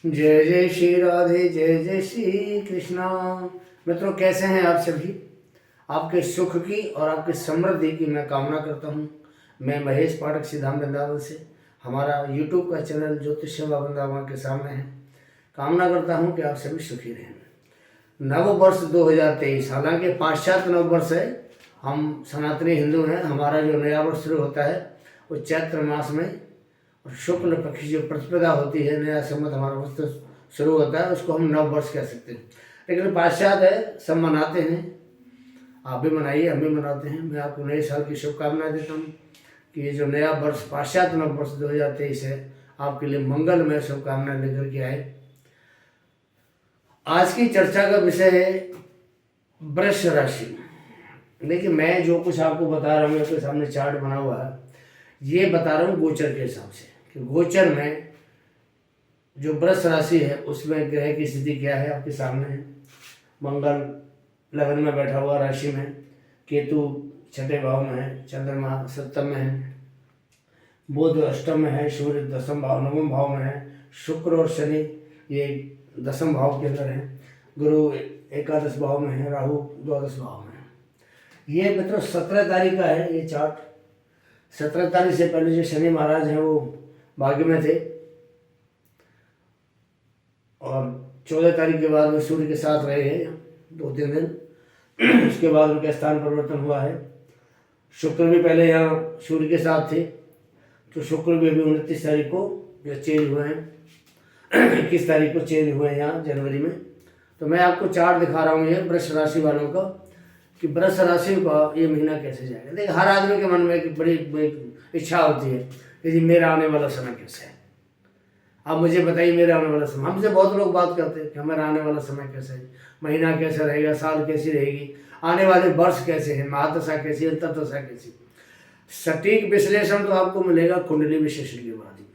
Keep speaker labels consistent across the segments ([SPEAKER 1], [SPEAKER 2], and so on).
[SPEAKER 1] जय जय श्री राधे, जय जय श्री कृष्णा। मित्रों, कैसे हैं आप सभी? आपके सुख की और आपकी समृद्धि की मैं कामना करता हूँ। मैं महेश पाठक सीधाम वृंदावन से, हमारा यूट्यूब का चैनल ज्योतिष सेवा वृंदावन के सामने है। कामना करता हूँ कि आप सभी सुखी रहें। नव वर्ष 2023, हालांकि पाश्चात्य नव वर्ष है, हम सनातनी हिंदू हैं। हमारा जो नया वर्ष शुरू होता है वो चैत्र मास में, और शुक्ल पक्ष जो प्रतिपदा होती है, नया संवत हमारा वर्ष शुरू होता है, उसको हम नव वर्ष कह सकते हैं। लेकिन पाश्चात्य है, सब मनाते हैं। आप भी मनाइए, हम भी मनाते हैं। मैं आपको नए साल की शुभकामनाएं देता हूँ कि ये जो नया वर्ष पाश्चात्य नव वर्ष 2023 है, आपके लिए मंगलमय शुभकामनाएं लेकर के आए। आज की चर्चा का विषय है वृष राशि। देखिए, मैं जो कुछ आपको बता रहा हूँ, आपके सामने चार्ट बना हुआ है, ये बता रहा हूँ गोचर के हिसाब से कि गोचर में जो वृष राशि है उसमें ग्रह की स्थिति क्या है, आपके सामने है। मंगल लगन में बैठा हुआ राशि में, केतु छठे भाव में है, चंद्रमा सप्तम में है, बुध अष्टम में है, सूर्य दसम भाव नवम भाव में है, शुक्र और शनि ये दसम भाव के अंदर है, गुरु एकादश भाव में है, राहु द्वादश भाव में है। ये मित्रों 17 तारीख का है ये चार्ट। 17 तारीख से पहले जो शनि महाराज हैं वो भाग्य में थे, और 14 तारीख के बाद वो सूर्य के साथ रहे हैं 2-3 दिन। उसके बाद उनका स्थान परिवर्तन हुआ है। शुक्र भी पहले यहाँ सूर्य के साथ थे, तो शुक्र भी अभी 29 तारीख को जो चेंज हुए हैं, 21 तारीख को चेंज हुए हैं यहाँ जनवरी में। तो मैं आपको चार्ट दिखा रहा हूँ ये वृष राशि वालों का, कि वृष राशि का ये महीना कैसे जाएगा। देखिए, हर आदमी के मन में एक बड़ी इच्छा होती है कि जी मेरा आने वाला समय कैसे है। आप मुझे बताइए मेरा आने वाला समय। हमसे बहुत लोग बात करते हैं कि हमारा आने वाला समय कैसा है, महीना कैसा रहेगा, साल कैसी रहेगी, आने वाले वर्ष कैसे हैं, महादशा कैसी है, अंतर्दशा कैसी। सटीक विश्लेषण तो आपको मिलेगा कुंडली विश्लेषण के बाद ही,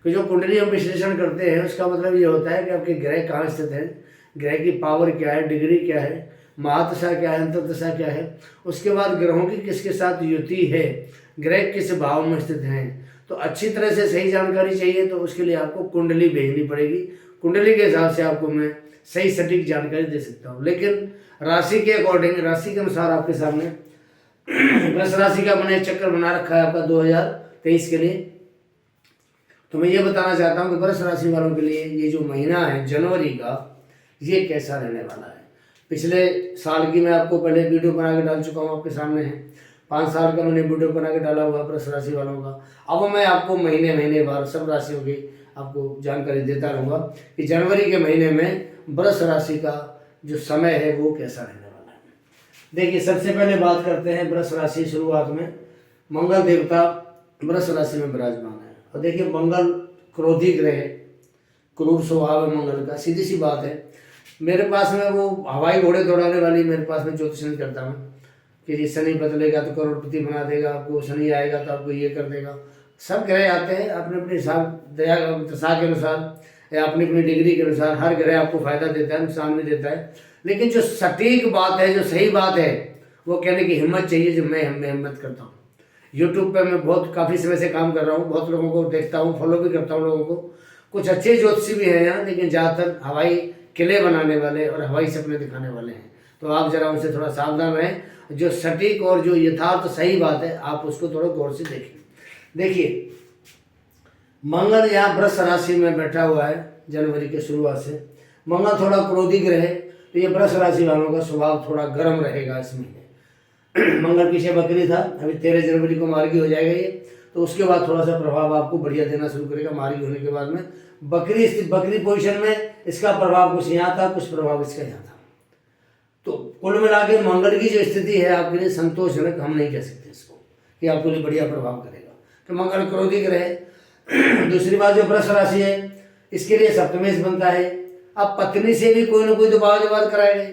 [SPEAKER 1] कि जो कुंडली हम विश्लेषण करते हैं उसका मतलब ये होता है कि आपके ग्रह कहाँ स्थित हैं, ग्रह की पावर क्या है, डिग्री क्या है, महादशा क्या है, अंतर्दशा क्या है। उसके बाद ग्रहों की किसके साथ युति है, ग्रह किस भाव में स्थित हैं। तो अच्छी तरह से सही जानकारी चाहिए तो उसके लिए आपको कुंडली भेजनी पड़ेगी। कुंडली के हिसाब से आपको मैं सही सटीक जानकारी दे सकता हूँ, लेकिन राशि के अकॉर्डिंग, राशि के अनुसार आपके सामने वृष राशि का मैंने चक्र बना रखा है आपका 2023 के लिए। तो मैं ये बताना चाहता हूँ कि वृष राशि वालों के लिए ये जो महीना है जनवरी का, ये कैसा रहने वाला है। पिछले साल की मैं आपको पहले वीडियो बना के डाल चुका हूँ, आपके सामने है। 5 साल का मैंने वीडियो बना के डाला हुआ वृष राशि वालों का। अब मैं आपको महीने बार सब राशियों की आपको जानकारी देता रहूँगा कि जनवरी के महीने में वृष राशि का जो समय है वो कैसा रहने वाला है। देखिए, सबसे पहले बात करते हैं वृष राशि। शुरुआत में मंगल देवता वृष राशि में विराजमान है, और देखिए मंगल क्रोधी ग्रह है, क्रूर स्वभाव है मंगल का। सीधी सी बात है, मेरे पास में वो हवाई घोड़े दौड़ाने वाली मेरे पास में ज्योतिष नहीं करता हूँ कि ये शनि बदलेगा तो करोड़पति बना देगा आपको, शनि आएगा तो आपको ये कर देगा। सब ग्रह आते हैं अपने अपने हिसाब दया दशा के अनुसार या अपनी अपनी डिग्री के अनुसार। हर ग्रह आपको फायदा देता है, नुकसान भी देता है। लेकिन जो सटीक बात है, जो सही बात है, वो कहने की हिम्मत चाहिए, जो मैं हिम्मत करता हूँ। यूट्यूब पर मैं बहुत काफ़ी समय से काम कर रहा हूँ, बहुत लोगों को देखता हूँ, फॉलो भी करता हूँ लोगों को। कुछ अच्छे ज्योतिषी भी हैं यहाँ, लेकिन ज़्यादातर हवाई किले बनाने वाले और हवाई सपने दिखाने वाले हैं। तो आप जरा उनसे थोड़ा सावधान रहें। जो सटीक और जो यथार्थ सही बात है, आप उसको थोड़ा गौर से देखें। देखिए, मंगल यहाँ वृष राशि में बैठा हुआ है जनवरी के शुरुआत से। मंगल थोड़ा क्रोधी ग्रह है, तो ये वृष राशि वालों का स्वभाव थोड़ा गर्म रहेगा इस महीने। मंगल पीछे बकरी था, अभी 13 जनवरी को मार्गी हो जाएगा ये, तो उसके बाद थोड़ा सा प्रभाव आपको बढ़िया देना शुरू करेगा। मार्गी होने के बाद में बकरी पोजीशन में इसका प्रभाव कुछ यहाँ था, कुछ प्रभाव इसका यहाँ था। तो कुल मिला के मंगल की जो स्थिति है आपके लिए संतोषजनक हम नहीं कह सकते इसको कि आपके लिए बढ़िया प्रभाव करेगा, कि मंगल क्रोधी ग्रह। दूसरी बात, जो वृष राशि है इसके लिए सप्तमेश बनता है। अब पत्नी से भी कोई ना कोई तो वाद विवाद कराएगा,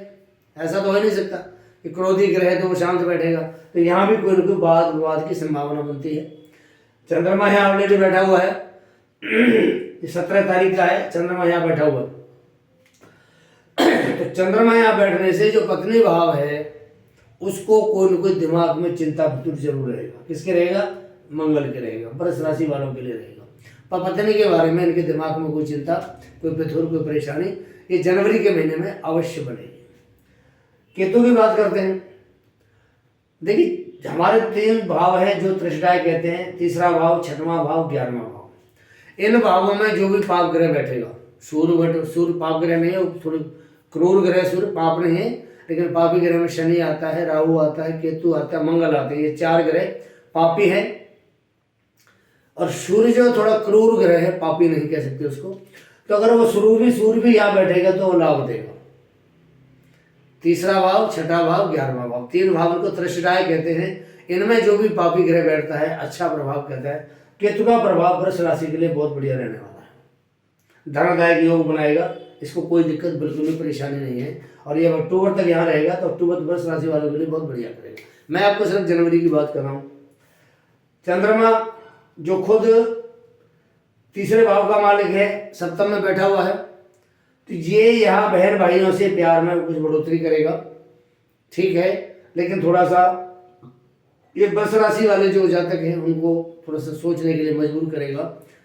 [SPEAKER 1] ऐसा तो हो नहीं सकता कि क्रोधी ग्रह है तो वो शांत बैठेगा। तो यहाँ भी कोई ना कोई वाद विवाद की संभावना बनती है। चंद्रमा यहाँ ऑलरेडी बैठा हुआ है, 17 तारीख का है चंद्रमा यहाँ बैठा हुआ। तो चंद्रमा यहाँ बैठने से जो पत्नी भाव है उसको कोई न कोई दिमाग में चिंता जरूर रहेगा। किसके रहेगा? मंगल के रहेगा, वृष राशि वालों के लिए रहेगा। पर पत्नी के बारे में इनके दिमाग में कोई चिंता, कोई फितूर, कोई परेशानी ये जनवरी के महीने में अवश्य बनेगी। केतु की बात करते हैं। देखिए हमारे 3 भाव हैं जो त्रिशदाय कहते हैं, तीसरा भाव, छठवां भाव, 11वां भाव। इन भावों में जो भी पाप ग्रह बैठेगा, सूर्य पाप ग्रह नहीं है, थोड़ी क्रूर ग्रह, सूर्य पाप नहीं है, लेकिन पापी ग्रह में शनि आता है, राहु आता है, केतु आता है, मंगल आते हैं, ये 4 ग्रह पापी है। और सूर्य जो थोड़ा क्रूर ग्रह है, पापी नहीं कह सकते उसको, तो अगर वो सूर्य भी यहाँ बैठेगा तो वो लाभ देगा। तीसरा भाव, छठा भाव, 11वां भाव, 3 भाव को त्रिशदाय कहते हैं। इनमें जो भी पापी ग्रह बैठता है अच्छा प्रभाव करता है। केतु का प्रभाव वृष राशि के लिए बहुत बढ़िया रहने वाला है, धनदायक योग बनाएगा, इसको कोई दिक्कत बिल्कुल भी परेशानी नहीं है। और ये अक्टूबर तक यहाँ रहेगा, तो अक्टूबर वृष राशि वालों के लिए बहुत बढ़िया करेगा। मैं आपको सिर्फ जनवरी की बात कर रहा हूँ। चंद्रमा जो खुद तीसरे भाव का मालिक है, सप्तम में बैठा हुआ है, तो ये यहाँ बहन भाइयों से प्यार में कुछ बढ़ोतरी करेगा, ठीक है, लेकिन थोड़ा सा ये वृष राशि वाले जो जातक हैं उनको थोड़ा सा सोचने के लिए मजबूर करेगा,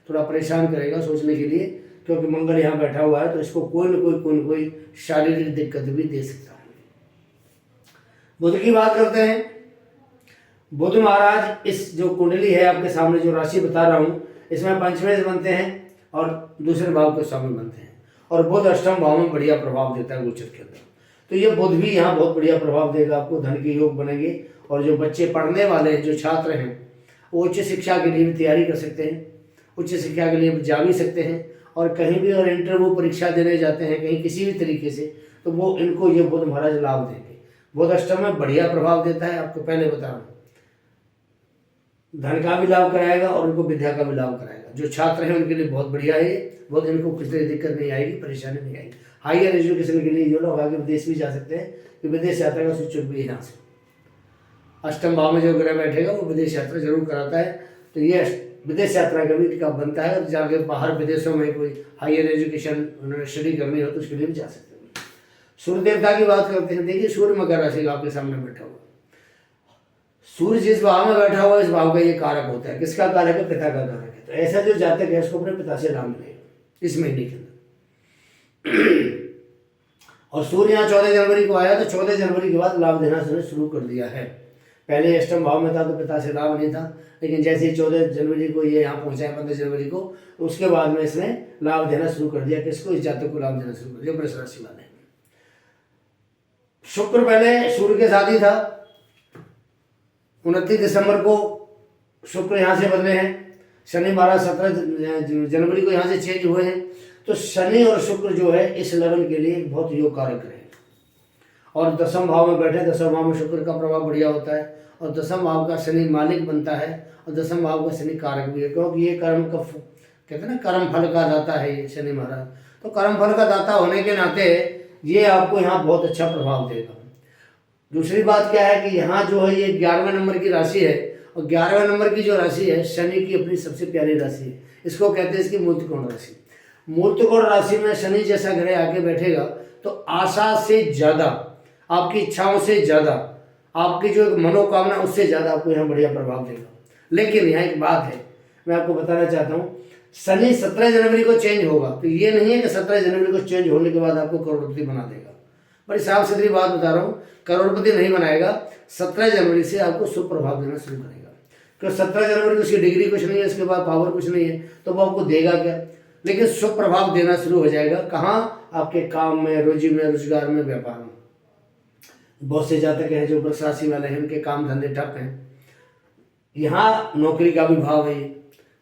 [SPEAKER 1] थोड़ा परेशान करेगा सोचने के लिए, क्योंकि मंगल यहाँ बैठा हुआ है, तो इसको कोई न कोई शारीरिक दिक्कत भी दे सकता है। बुध की बात करते हैं। बुध महाराज इस जो कुंडली है आपके सामने जो राशि बता रहा हूँ, इसमें पंचमें से बनते हैं और दूसरे भाव के स्वामी बनते हैं, और बुध अष्टम भाव में बढ़िया प्रभाव देता है गोचर के अंदर। तो ये बुध भी यहाँ बहुत बढ़िया प्रभाव देगा आपको, धन के योग बनेंगे। और जो बच्चे पढ़ने वाले हैं, जो छात्र हैं, वो उच्च शिक्षा के लिए भी तैयारी कर सकते हैं, उच्च शिक्षा के लिए जा भी सकते हैं, और कहीं भी अगर इंटरव्यू परीक्षा देने जाते हैं कहीं किसी भी तरीके से, तो वो इनको ये बुध महाराज लाभ देंगे। बुध अष्टम में बढ़िया प्रभाव देता है, आपको पहले बता रहा हूँ, धन का भी लाभ कराएगा और उनको विद्या का भी लाभ कराएगा। जो छात्र हैं उनके लिए बहुत बढ़िया है, बहुत इनको किसी दिक्कत नहीं आएगी, परेशानी नहीं आएगी। हायर एजुकेशन के लिए जो लोग आगे विदेश भी जा सकते हैं, कि विदेश यात्रा का सूचक भी है यहाँ से। अष्टम भाव में जो ग्रह बैठेगा वो विदेश यात्रा जरूर कराता है, तो ये विदेश यात्रा का भी बनता है। और जाके बाहर विदेशों में कोई हायर एजुकेशन उन्होंने स्टडी करनी हो तो उसके लिए भी जा सकते हैं। सूर्य देवता की बात करते हैं। देखिए सूर्य मकर राशि का आपके सामने बैठा हुआ, सूर्य जिस भाव में बैठा हुआ है इस भाव का ये कारक होता है। किसका कारक है? पिता का कारक है। तो ऐसा जो जातक है उसको अपने पिता से लाभ मिलेगा इस महीने के अंदर। और सूर्य यहाँ 14 जनवरी को आया, तो 14 जनवरी के बाद लाभ देना शुरू कर दिया है। पहले अष्टम भाव में था तो पिता से लाभ नहीं था, लेकिन जैसे ही 14 जनवरी को ये यहाँ पहुंचा है, 15 जनवरी को, तो उसके बाद में इसने लाभ देना शुरू कर दिया। किसको? इस जातक को लाभ देना शुरू कर दिया, वृष राशि वाले। शुक्र पहले सूर्य के साथ ही था, 29 दिसंबर को शुक्र यहाँ से बदले हैं। शनि महाराज 17 जनवरी को यहाँ से चेंज हुए हैं। तो शनि और शुक्र जो है इस लगन के लिए बहुत योग कारक रहे, और 10वें भाव में बैठे। 10वें भाव में शुक्र का प्रभाव बढ़िया होता है, और 10वें भाव का शनि मालिक बनता है, और 10वें भाव का शनि कारक भी है, क्योंकि ये कर्म का कहते हैं ना, कर्म फल का दाता है ये शनि महाराज। तो कर्म फल का दाता होने के नाते ये आपको यहाँ बहुत अच्छा प्रभाव देगा। दूसरी बात क्या है कि यहाँ जो है ये 11वें नंबर की राशि है, और 11वें नंबर की जो राशि है शनि की अपनी सबसे प्यारी राशि है। इसको कहते हैं इसकी मूर्तिकोण राशि। मूर्तिकोण राशि में शनि जैसा ग्रह आके बैठेगा तो आशा से ज़्यादा, आपकी इच्छाओं से ज़्यादा, आपकी जो मनोकामना उससे ज़्यादा आपको यहाँ बढ़िया प्रभाव देगा। लेकिन यहाँ एक बात है मैं आपको बताना चाहता हूँ, शनि 17 जनवरी को चेंज होगा, तो ये नहीं है कि 17 जनवरी को चेंज होने के बाद आपको करोड़पति बना देगा। बड़ी साफ सुथरी बात बता रहा हूँ, करोड़पति नहीं बनाएगा। 17 जनवरी से आपको शुभ प्रभाव देना शुरू करेगा, क्योंकि 17 जनवरी को उसकी डिग्री कुछ नहीं है, उसके बाद पावर कुछ नहीं है, तो वो आपको देगा क्या? लेकिन शुभ प्रभाव देना शुरू हो जाएगा। कहाँ? आपके काम में, रोजी में, रोजगार में, व्यापार में। बहुत से जातक हैं जो वृष राशि वाले हैं, उनके काम धंधे ठप हैं। यहाँ नौकरी का भी भाव है,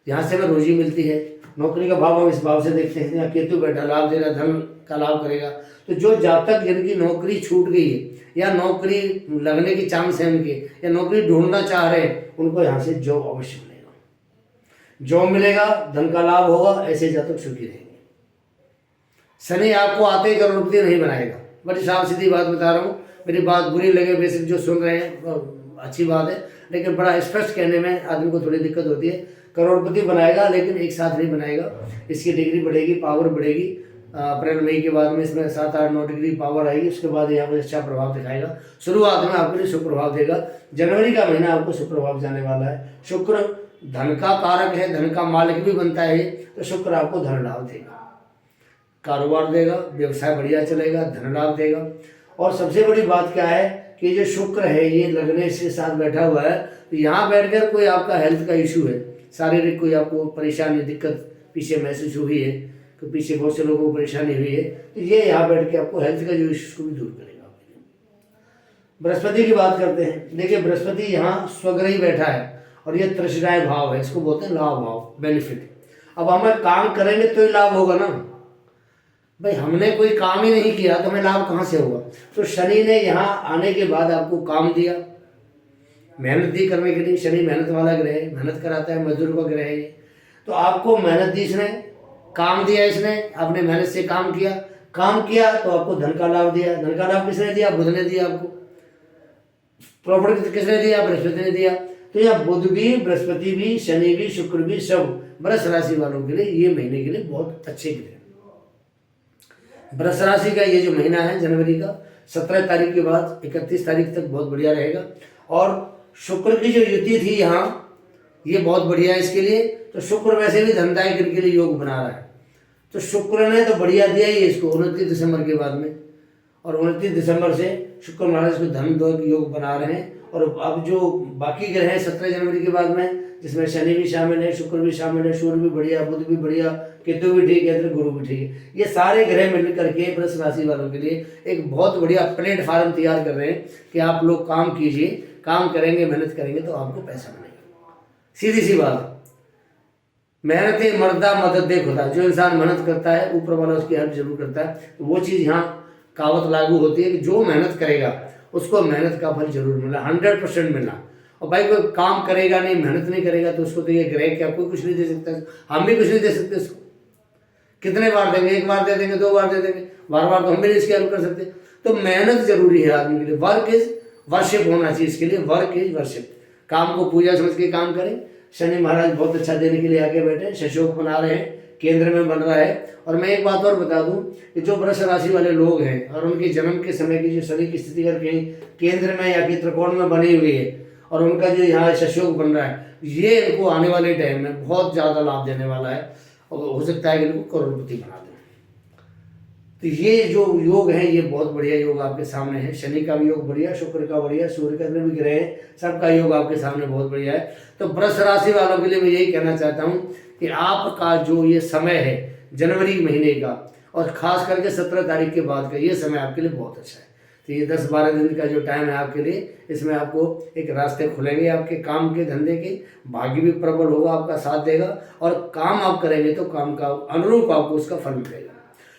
[SPEAKER 1] यहाँ से हमें रोजी मिलती है। नौकरी का भाव हम इस भाव से देखते हैं, यहाँ केतु बैठा लाभ देगा, धन का लाभ करेगा। तो जो जातक जिनकी नौकरी छूट गई है, या नौकरी लगने की चांस है उनके, या नौकरी ढूंढना चाह रहे हैं, उनको यहाँ से जॉब अवश्य मिलेगा। जॉब मिलेगा, धन का लाभ होगा, ऐसे जातक सुखी रहेंगे। शनि आपको आते ही करोड़पति नहीं बनाएगा। बड़ी साफ सीधी बात बता रहा हूँ, मेरी बात बुरी लगे बेसिक जो सुन रहे हैं अच्छी बात है, लेकिन बड़ा स्पष्ट कहने में आदमी को थोड़ी दिक्कत होती है। करोड़पति बनाएगा, लेकिन एक साथ नहीं बनाएगा। इसकी डिग्री बढ़ेगी, पावर बढ़ेगी। अप्रैल मई के बाद में इसमें 7, 8, 9 डिग्री पावर आएगी। उसके बाद यहाँ पर अच्छा प्रभाव दिखाएगा। शुरुआत में आपके लिए सुप्रभाव देगा। जनवरी का महीना आपको सुप्रभाव जाने वाला है। शुक्र धन का कारक है, धन का मालिक भी बनता है, तो शुक्र आपको धन लाभ देगा, कारोबार देगा, व्यवसाय बढ़िया चलेगा, धन लाभ देगा। और सबसे बड़ी बात क्या है कि जो शुक्र है ये लगने से साथ बैठा हुआ है, तो यहाँ बैठकर कोई आपका हेल्थ का इशू है, शारीरिक कोई आपको परेशानी दिक्कत पीछे महसूस हुई है, तो पीछे बहुत से लोगों को परेशानी हुई है, तो ये यहाँ बैठ के आपको हेल्थ का जो इशू को भी दूर करेगा। बृहस्पति की बात करते हैं। देखिए बृहस्पति यहाँ स्वग्रही बैठा है और ये तृष्णाय भाव है, इसको बोलते हैं लाभ भाव, बेनिफिट। अब हमें काम करेंगे तो ही लाभ होगा ना भाई, हमने कोई काम ही नहीं किया तो हमें लाभ कहाँ से होगा। तो शनि ने यहाँ आने के बाद आपको काम दिया, मेहनत दी करने के लिए। शनि मेहनत वाला ग्रह है, मेहनत कराता है, मजदूर का ग्रह है। तो आपको मेहनत दी इसने, काम दिया इसने, आपने मेहनत से काम किया तो आपको धन का लाभ दिया। धन का लाभ किसने दिया? बुध ने दिया आपको। प्रॉपर्टी किसने दिया? बृहस्पति ने दिया। तो यह बुध भी, बृहस्पति भी, शनि भी, शुक्र भी, सब वृष राशि वालों के लिए ये महीने के लिए बहुत अच्छे ग्रह। वृष राशि का ये जो महीना है जनवरी का 17 तारीख के बाद 31 तारीख तक बहुत बढ़िया रहेगा। और शुक्र की जो युति थी यहाँ, ये बहुत बढ़िया है इसके लिए। तो शुक्र वैसे भी धनदायक इनके लिए योग बना रहा है, तो शुक्र ने तो बढ़िया दिया ही इसको 29 दिसंबर के बाद में। और 29 दिसंबर से शुक्र महाराज को धन योग बना रहे हैं। और अब जो बाकी ग्रह हैं 17 जनवरी के बाद में, जिसमें शनि भी शामिल है, शुक्र भी शामिल है, सूर्य भी बढ़िया, बुध भी बढ़िया, केतु भी ठीक है, गुरु भी ठीक है। ये सारे ग्रह मिल करके वृष राशि वालों के लिए एक बहुत बढ़िया प्लेटफार्म तैयार कर रहे हैं कि आप लोग काम कीजिए, काम करेंगे, मेहनत करेंगे तो आपको पैसा मिलेगा। सीधी सी बात, मेहनत मर्दा मदद दे खुदा। जो इंसान मेहनत करता है ऊपर वाला उसकी हेल्प जरूर करता है। तो वो चीज़ यहाँ कहावत लागू होती है कि जो मेहनत करेगा उसको मेहनत का फल जरूर मिला, 100% मिलना। और भाई कोई काम करेगा नहीं, मेहनत नहीं करेगा तो उसको तो ये ग्रह क्या कोई कुछ नहीं दे सकता। हम भी कुछ नहीं दे सकते उसको। कितने बार देंगे? एक बार दे देंगे, 2 बार दे देंगे, बार बार तो हम भी नहीं इसकी हेल्प कर सकते। तो मेहनत जरूरी है आदमी के लिए। वर्क इज वर्शिप होना चाहिए इसके लिए, वर्क इज वर्शिप। काम को पूजा समझ के काम करें। शनि महाराज बहुत अच्छा देने के लिए आगे बैठे, शशोक बना रहे हैं, केंद्र में बन रहा है। और मैं एक बात और बता दूं कि जो वृष राशि वाले लोग हैं और उनके जन्म के समय की जो शनि की स्थिति अगर कहीं केंद्र में या कि त्रिकोण में बनी हुई है और उनका जो यहाँ शशोक बन रहा है, ये इनको आने वाले टाइम में बहुत ज़्यादा लाभ देने वाला है और हो सकता है कि इनको करोड़पति बना दें। तो ये जो योग है ये बहुत बढ़िया योग आपके सामने है। शनि का भी योग बढ़िया, शुक्र का बढ़िया, सूर्य का भी ग्रह है, सबका योग आपके सामने बहुत बढ़िया है। तो वृष राशि वालों के लिए मैं यही कहना चाहता हूँ कि आपका जो ये समय है जनवरी महीने का और खास करके 17 तारीख के बाद का, ये समय आपके लिए बहुत अच्छा है। तो ये 10-12 दिन का जो टाइम है आपके लिए, इसमें आपको एक रास्ते खुलेंगे आपके काम के, धंधे के, भाग्य भी प्रबल होगा, आपका साथ देगा। और काम आप करेंगे तो काम का अनुरूप आपको उसका फल मिलेगा।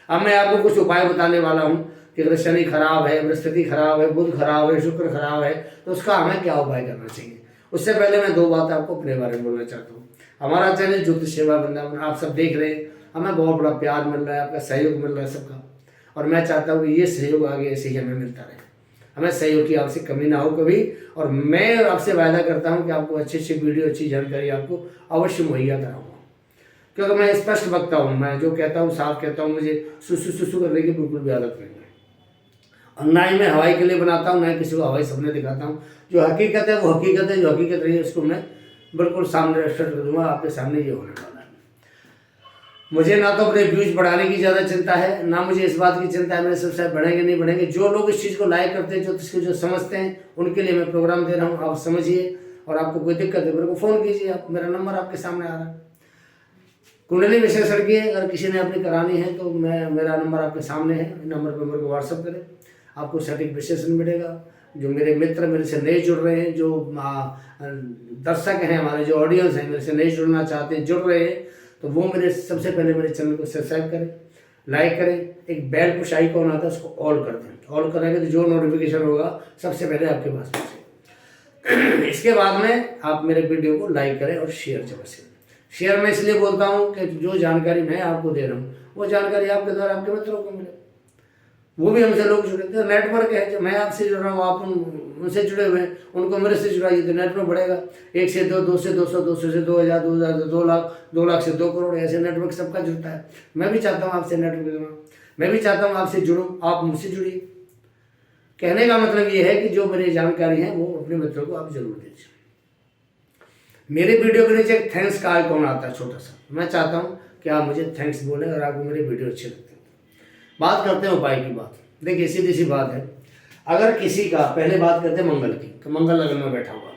[SPEAKER 1] अब मैं आपको कुछ उपाय बताने वाला हूँ कि अगर शनि खराब है, बृहस्पति खराब है, बुध खराब है, शुक्र खराब है, तो उसका हमें क्या उपाय करना चाहिए। उससे पहले मैं 2 बात आपको अपने बारे में बोलना चाहता हूँ। हमारा चैनल ज्योतिष सेवा वृंदावन आप सब देख रहे हैं, हमें बहुत बड़ा प्यार मिल रहा है, आपका सहयोग मिल रहा है सबका। और मैं चाहता हूँ कि ये सहयोग आगे ऐसे ही हमें मिलता रहे, हमें सहयोग की आपसे कमी ना हो कभी। और मैं आपसे वायदा करता हूँ कि आपको अच्छी अच्छी वीडियो, अच्छी जानकारी आपको अवश्य मुहैया कराऊंगा, क्योंकि मैं स्पष्ट वक्ता हूँ। मैं जो कहता हूँ साफ कहता हूँ, मुझे सुसु करने की बिल्कुल भी आदत नहीं है। और ना ही मैं हवाई के लिए बनाता हूँ, ना ही किसी को हवाई सपने दिखाता हूँ। जो हकीकत है वो हकीकत है, जो हकीकत रही है उसको मैं बिल्कुल सामने रख कर दूंगा, आपके सामने ये होने वाला है। मुझे ना तो अपने व्यूज बढ़ाने की ज़्यादा चिंता है, ना मुझे इस बात की चिंता है मेरे सब्सक्राइब बढ़ेंगे नहीं बढ़ेंगे। जो लोग इस चीज़ को लाइक करते हैं, जो समझते हैं, उनके लिए मैं प्रोग्राम दे रहा हूँ, आप समझिए। और आपको कोई दिक्कत है मेरे को फ़ोन कीजिए, आप, मेरा नंबर आपके सामने आ रहा है। कुंडली विशेषज्ञ अगर किसी ने अपनी करानी है तो मेरा नंबर आपके सामने है, नंबर पर मेरे को व्हाट्सअप करें, आपको सटीक विशेषण मिलेगा। जो मेरे मित्र मेरे से नए जुड़ रहे हैं, जो दर्शक हैं हमारे, जो ऑडियंस हैं मेरे से नए जुड़ना चाहते हैं, जुड़ रहे हैं, तो वो मेरे सबसे पहले मेरे चैनल को सब्सक्राइब करें, लाइक करें, एक बेल पुश आइकॉन आता है उसको ऑल कर दें। ऑल करेंगे तो जो नोटिफिकेशन होगा सबसे पहले आपके पास पहुँचे। इसके बाद में आप मेरे वीडियो को लाइक करें और शेयर जरूर से। शेयर मैं इसलिए बोलता हूँ कि जो जानकारी मैं आपको दे रहा हूँ वो जानकारी आपके द्वारा आपके मित्रों को मिले, वो भी हमसे लोग जुड़े। तो नेटवर्क है, जो मैं आपसे जुड़ रहा हूँ, आप उनसे जुड़े हुए हैं, उनको मेरे से जुड़ाइए तो नेटवर्क बढ़ेगा। 1 से 2, 2 से 200, 200 से 2000, 2000 से 2 लाख, 2 लाख से 2 करोड़, ऐसे नेटवर्क सबका जुड़ता है। मैं भी चाहता हूँ आपसे नेटवर्क जुड़ना, मैं भी चाहता हूँ आपसे जुड़ूँ, आप मुझसे जुड़िए। कहने का मतलब ये है कि जो मेरी जानकारी है वो अपने मित्रों को आप जरूर दीजिए। मेरे वीडियो के नीचे एक थैंक्स का आइकॉन आता है छोटा सा, मैं चाहता हूँ कि आप मुझे थैंक्स बोलें अगर आपको मेरे वीडियो अच्छे लगते हैं। बात करते हैं उपाय की बात। देखिए सीधी सी बात है, अगर किसी का, पहले बात करते हैं मंगल की, तो मंगल लगन में बैठा हुआ,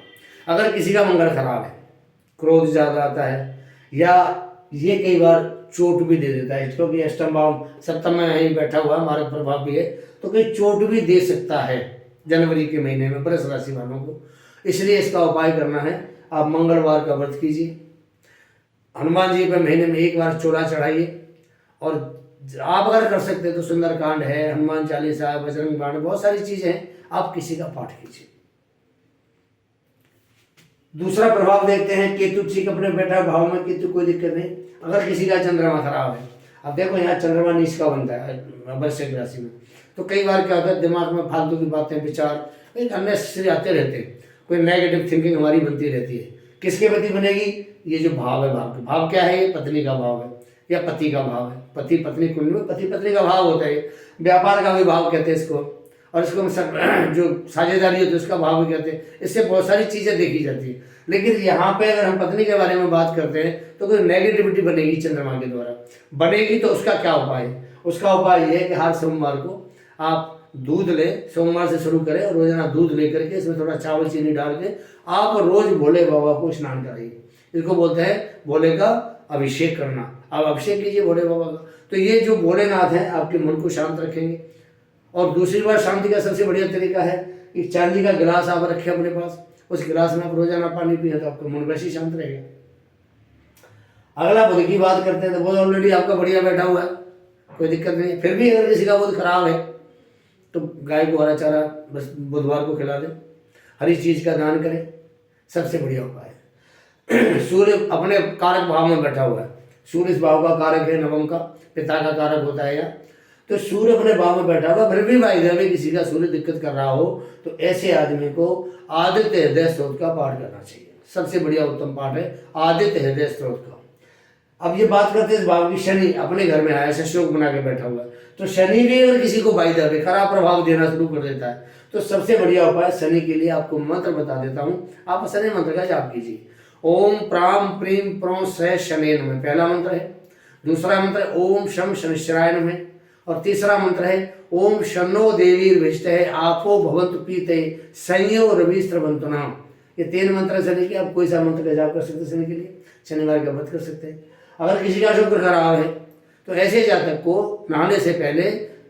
[SPEAKER 1] अगर किसी का मंगल खराब है, क्रोध ज़्यादा आता है, या ये कई बार चोट भी दे देता है, क्योंकि अष्टम भाव सप्तम में यहीं बैठा हुआ हमारा प्रभाव भी है, तो कहीं चोट भी दे सकता है जनवरी के महीने में वृष राशि वालों को। इसलिए इसका उपाय करना है, आप मंगलवार का व्रत कीजिए, हनुमान जी पर महीने में एक बार चोला चढ़ाइए, और आप अगर कर सकते हैं तो सुंदरकांड है, हनुमान चालीसा, बजरंग बाण, बहुत सारी चीजें हैं, आप किसी का पाठ कीजिए। दूसरा प्रभाव देखते हैं, केतु ठीक अपने बैठा भाव में, केतु कोई दिक्कत नहीं। अगर किसी का चंद्रमा खराब है, अब देखो यहाँ चंद्रमा नीच का बनता है वृश्चिक राशि में, तो कई बार क्या होता है दिमाग में फालतू की बातें, विचार एक अननेसेसरी आते रहते हैं, कोई नेगेटिव थिंकिंग हमारी बनती रहती है। किसके प्रति बनेगी? ये जो भाव है, भाव क्या है? ये पत्नी का भाव है या पति का भाव है। पति पत्नी कुंडली में पति पत्नी का भाव होता है, व्यापार का भी भाव कहते हैं इसको, और इसको जो साझेदारी होती है उसका भाव भी कहते हैं। इससे बहुत सारी चीजें देखी जाती है। लेकिन यहाँ पे अगर हम पत्नी के बारे में बात करते हैं तो कोई नेगेटिविटी बनेगी चंद्रमा के द्वारा, बनेगी तो उसका क्या उपाय है? उसका उपाय ये है कि हर सोमवार को आप दूध लें, सोमवार से शुरू करें, और रोजाना दूध लेकर के इसमें थोड़ा चावल चीनी डाल के आप रोज भोले बाबा को स्नान कराइए। इसको बोलते हैं भोले का अभिषेक करना। आप अभिषेक कीजिए भोले बाबा का, तो ये जो भोलेनाथ हैं आपके मन को शांत रखेंगे। और दूसरी बात शांति का सबसे बढ़िया तरीका है कि चांदी का गिलास आप रखें अपने पास, उस गिलास में आप रोजाना पानी पिए तो आपका मन वैसे ही शांत रहेगा। अगला बुध की बात करते हैं, तो बुध ऑलरेडी आपका बढ़िया बैठा हुआ है, कोई दिक्कत नहीं है। फिर भी अगर किसी का बुध खराब है तो गाय को हरा चारा बस बुधवार को खिला दें, हरी चीज का दान करें, सबसे बढ़िया उपाय है। सूर्य अपने कारक भाव में बैठा हुआ है, सूर्य इस भाव का कारक है, नवम का पिता का कारक होता है, या तो सूर्य अपने भाव में बैठा हुआ, फिर भी भाई में किसी का सूर्य दिक्कत कर रहा हो तो ऐसे आदमी को आदित्य हृदय स्त्रोत का पाठ करना चाहिए। सबसे बढ़िया उत्तम पाठ है आदित्य हृदय स्त्रोत का। अब ये बात करते हैं इस भाव की, शनि अपने घर में आया, शोक बना के बैठा हुआ है, तो शनि भी अगर किसी को बाइदा में खराब प्रभाव देना शुरू कर देता है तो सबसे बढ़िया उपाय शनि के लिए आपको मंत्र बता देता हूँ, आप शनि मंत्र का जाप कीजिए। ओम प्राम प्रीम प्रों स शने नमः पहला मंत्र है। दूसरा मंत्र है ओम शम शनिश्चराय नमः, और तीसरा मंत्र है ओम शनो देवीर्विष्टः आपो भवन्तु पीते संयो रविस्त्रवन्तु नाम। ये 3 मंत्र शनि के, आप कोई सा मंत्र का जाप कर सकते हैं शनि के लिए, शनिवार का व्रत कर सकते हैं। अगर किसी का शुक्र खराब है तो ऐसे जातक को नहाने से पहले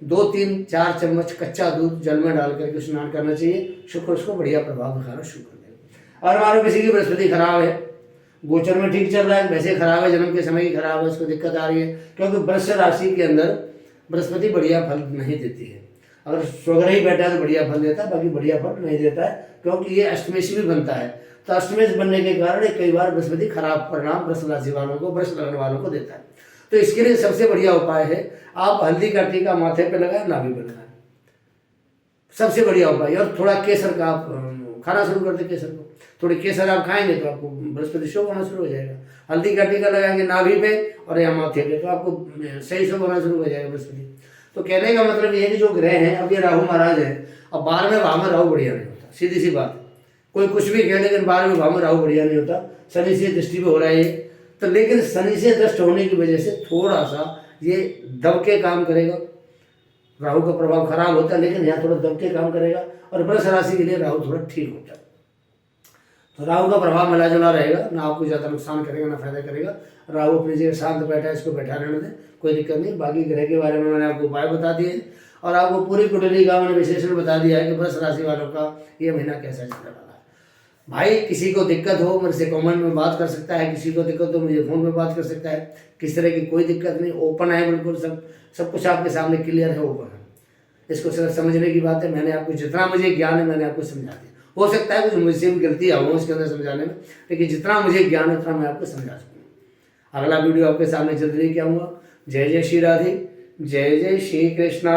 [SPEAKER 1] 2, 3, 4 चम्मच कच्चा दूध जल में डाल करके स्नान करना चाहिए, शुक्र उसको बढ़िया प्रभाव दिखाना शुरू कर देगा। और हमारे किसी की बृहस्पति खराब है, गोचर में ठीक चल रहा है, वैसे खराब है, जन्म के समय ही खराब है, उसको दिक्कत आ रही है, क्योंकि वृष राशि के अंदर बृहस्पति बढ़िया फल नहीं देती है। अगर स्वग्रह ही बैठा है तो बढ़िया फल देता है, बाकी बढ़िया फल नहीं देता है, क्योंकि ये अष्टमेश भी बनता है। तो अष्टमेश बनने के कारण कई बार बृहस्पति खराब परिणाम वृष राशि वालों को, वृष लग्न वालों को देता है। तो इसके लिए सबसे बढ़िया उपाय है आप हल्दी का टीका माथे पे लगाए, नाभि पे लगाए, सबसे बढ़िया उपाय। और थोड़ा केसर का आप खाना शुरू कर दे, केसर को थोड़ी केसर आप खाएंगे तो आपको बृहस्पति शोक होना शुरू हो जाएगा। हल्दी का टीका लगाएंगे नाभि पे और या माथे पे तो आपको सही शोक होना शुरू हो जाएगा बृहस्पति। तो कहने का मतलब ये है कि जो ग्रह हैं, अब ये राहु महाराज है, अब 12वें भाव में राहु बढ़िया नहीं होता, सीधी सी बात। कोई कुछ भी कह, लेकिन 12वें भाव में राहु बढ़िया नहीं होता, शनि से दृष्टि पे हो रहा है तो। लेकिन शनि से दृष्ट होने की वजह से थोड़ा सा ये दब के काम करेगा, राहु का प्रभाव खराब होता है, लेकिन यहाँ थोड़ा दब के काम करेगा। और वृष राशि के लिए राहु थोड़ा ठीक होता है, तो राहु का प्रभाव मिला जुला रहेगा, ना आपको ज़्यादा नुकसान करेगा ना फायदा करेगा। राहु अपनी जगह शांत बैठा है, इसको बैठा रहने दें, कोई दिक्कत नहीं। बाकी ग्रह के बारे में मैंने आपको उपाय बता दिए और आपको पूरी कुंडली का मैंने विश्लेषण बता दिया है कि वृष राशि वालों का ये महीना कैसा चलने वाला है। भाई किसी को दिक्कत हो मेरे से कमेंट में बात कर सकता है, किसी को दिक्कत हो मुझे फ़ोन में बात कर सकता है, किस तरह की कोई दिक्कत नहीं, ओपन है बिल्कुल, सब कुछ आपके सामने क्लियर है, ओपन है। इसको सिर्फ समझने की बात है, मैंने आपको जितना मुझे ज्ञान है मैंने आपको समझा दिया। हो सकता है कुछ मुझसे भी गलती हो उसके अंदर समझाने में, लेकिन जितना मुझे ज्ञान है उतना मैं आपको समझा सकूँ। अगला वीडियो आपके सामने जल्दी लेके आऊँगा। जय जय श्री राधे, जय जय श्री कृष्णा।